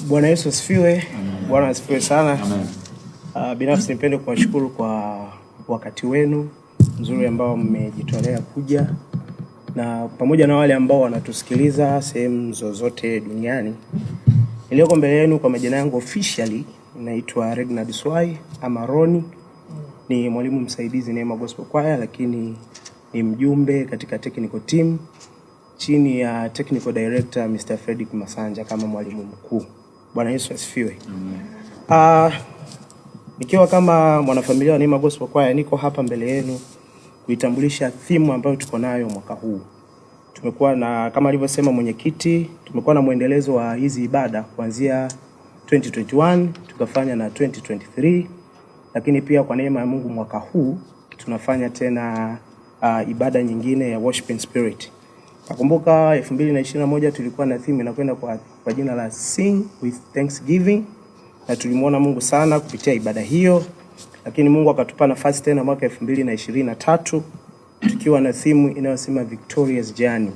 Bwana Yesu asifiwe. Bwana asifiwe sana. Amen. Binafsi nipende kuwashukuru kwa wakati wenu mzuri ambao mmejitolea kuja, na pamoja na wale ambao wanatusikiliza sehemu zozote duniani. Nilioko mbele yenu kwa majina yangu officially naitwa Regnard Swai ama Roni. Ni mwalimu msaidizi Neema Gospel Choir, lakini ni mjumbe katika technical team chini ya technical director Mr. Fredrick Masanja kama mwalimu mkuu. Bwana Yesu asifiwe. Nikiwa kama mwanafamilia wa Neema Gospel Choir, niko hapa mbele yenu kuitambulisha theme ambayo tuko nayo mwaka huu. Tumekuwa na, kama alivyosema mwenyekiti, tumekuwa na muendelezo wa hizi ibada kuanzia 2021 tukafanya na 2023, lakini pia kwa neema ya Mungu mwaka huu tunafanya tena ibada nyingine ya worship in spirit. Nakumbuka 2021 tulikuwa na theme inakwenda kwa jina la Sing with Thanksgiving, na tulimuona Mungu sana kupitia ibada hiyo. Lakini Mungu akatupa nafasi tena mwaka 2023 tukiwa na theme inayosema Victorious Journey,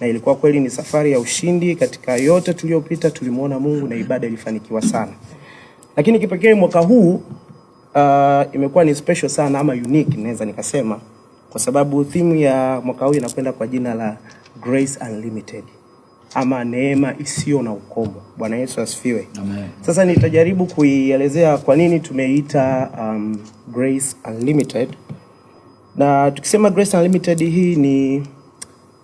na ilikuwa kweli ni safari ya ushindi. Katika yote tuliyopita tulimuona Mungu na ibada ilifanikiwa sana. Lakini kipekee mwaka huu imekuwa ni special sana ama unique naweza nikasema, kwa sababu theme ya mwaka huu inakwenda kwa jina la Grace Unlimited ama neema isiyo na ukomo. Bwana Yesu asifiwe. Amen. Sasa nitajaribu kuielezea kwa nini tumeita Grace Unlimited. Na tukisema Grace Unlimited, hii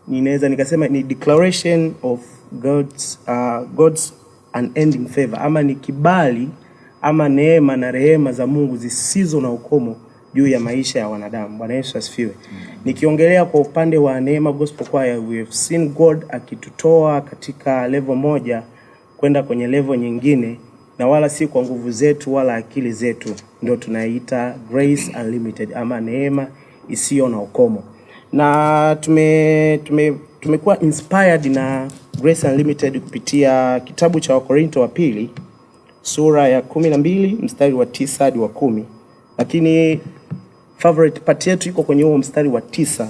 ninaweza nikasema ni declaration of God's unending favor, ama ni kibali ama neema na rehema za Mungu zisizo na ukomo juu ya maisha ya wanadamu. Bwana Yesu asifiwe. Nikiongelea kwa upande wa Neema Gospel Choir, we have seen God akitutoa katika level moja kwenda kwenye level nyingine, na wala si kwa nguvu zetu wala akili zetu. Ndio tunaita Grace Unlimited ama neema isiyo na ukomo. Na tumekuwa inspired na Grace Unlimited kupitia kitabu cha Wakorintho wa pili sura ya 12 mstari wa 9 hadi wa 10. Lakini favorite part yetu iko kwenye huo mstari wa 9,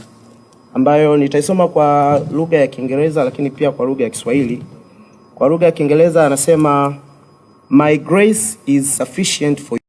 ambayo nitaisoma kwa lugha ya Kiingereza lakini pia kwa lugha ya Kiswahili. Kwa lugha ya Kiingereza anasema, My grace is sufficient for you.